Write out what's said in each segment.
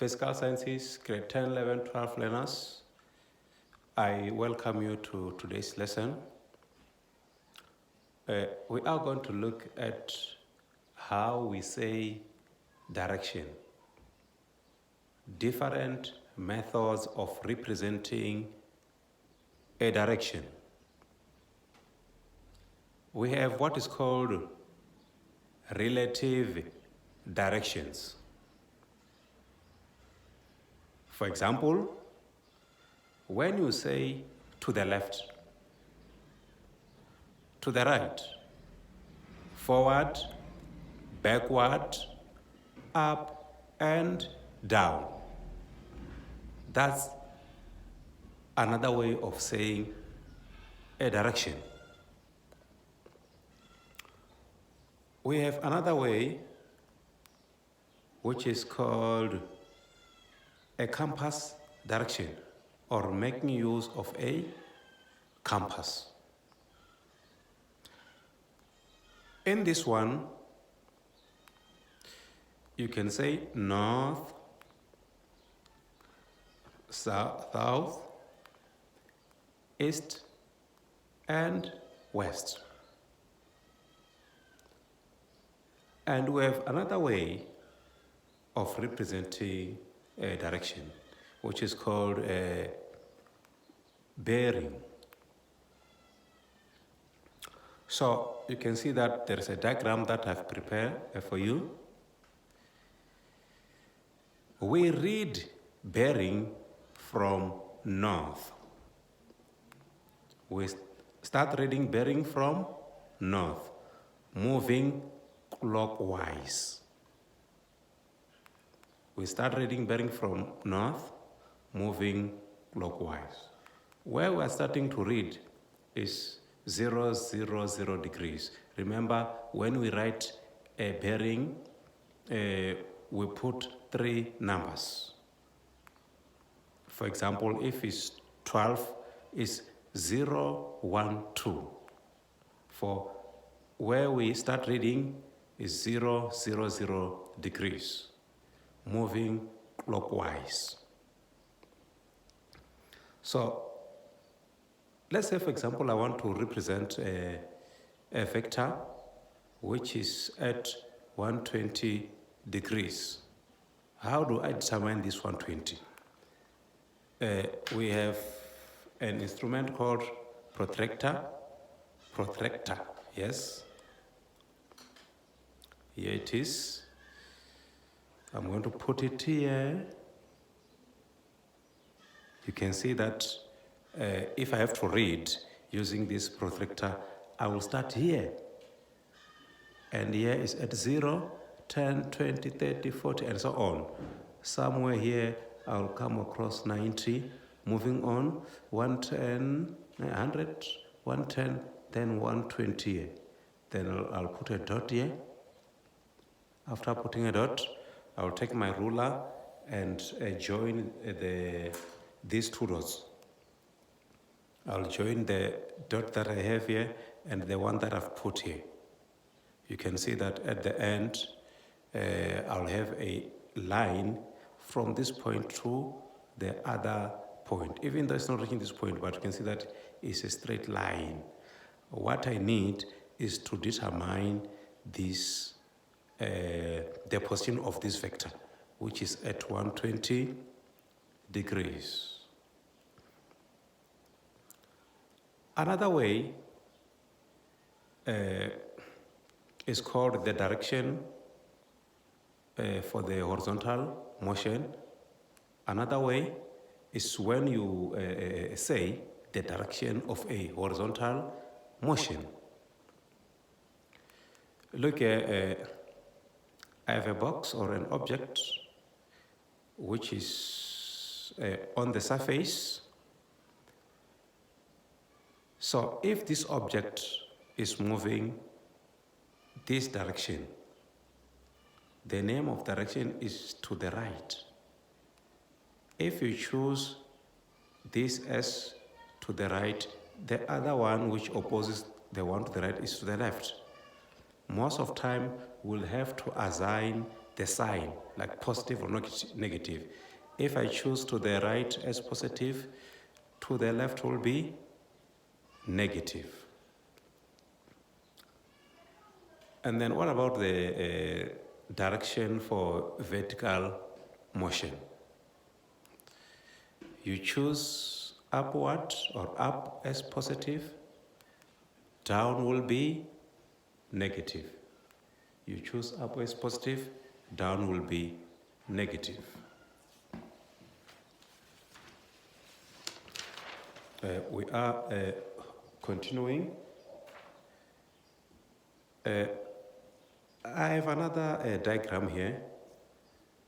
Physical Sciences, grade 10, 11, 12 learners. I welcome you to today's lesson. We are going to look at how we say direction, different methods of representing a direction. We have what is called relative directions. For example, when you say to the left, to the right, forward, backward, up, and down, that's another way of saying a direction. We have another way which is called a compass direction, or making use of a compass. In this one, you can say north, south, east, and west. And we have another way of representing a direction, which is called a bearing. So you can see that there is a diagram that I've prepared for you. We read bearing from north. We start reading bearing from north, moving clockwise. We start reading bearing from north, moving clockwise. Where we're starting to read is 0, 0, 0 degrees. Remember, when we write a bearing, we put 3 numbers. For example, if it's 12, it's 0, 1, 2. For where we start reading is 0, 0, 0 degrees, moving clockwise. So let's say, for example, I want to represent a vector which is at 120 degrees. How do I determine this 120? We have an instrument called protractor. Protractor, yes. Here it is. I'm going to put it here. You can see that if I have to read using this protractor, I will start here. And here is at 0, 10, 20, 30, 40, and so on. Somewhere here, I'll come across 90, moving on, 110, 100, 110, then 120 here. Then I'll put a dot here. After putting a dot, I'll take my ruler and join these 2 dots. I'll join the dot that I have here and the one that I've put here. You can see that at the end, I'll have a line from this point to the other point. Even though it's not reaching this point, but you can see that it's a straight line. What I need is to determine this, the position of this vector, which is at 120 degrees. Another way is called the direction for the horizontal motion. Another way is when you say the direction of a horizontal motion. Look, I have a box or an object which is on the surface. So if this object is moving this direction, the name of direction is to the right. If you choose this as to the right, the other one which opposes the one to the right is to the left. Most of the time, we'll have to assign the the sign, like positive or negative. If I choose to the right as positive, to the left will be negative. And then what about the direction for vertical motion? You choose upward or up as positive, down will be negative. You choose up as positive, down will be negative. We are continuing. I have another diagram here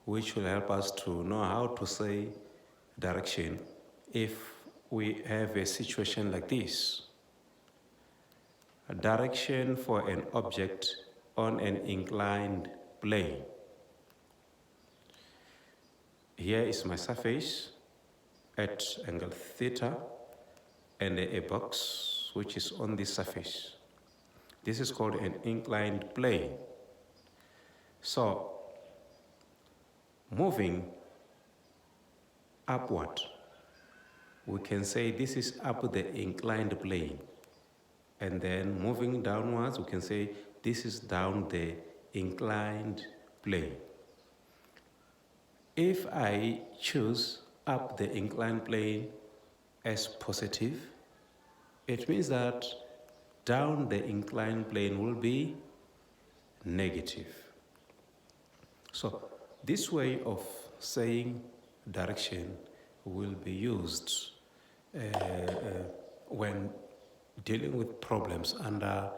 which will help us to know how to say direction if we have a situation like this. A direction for an object on an inclined plane. Here is my surface at angle theta and a box which is on this surface. This is called an inclined plane. So, moving upward, we can say this is up the inclined plane. And then moving downwards, we can say this is down the inclined plane. If I choose up the inclined plane as positive, it means that down the inclined plane will be negative. So this way of saying direction will be used when dealing with problems under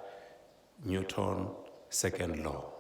Newton's second law.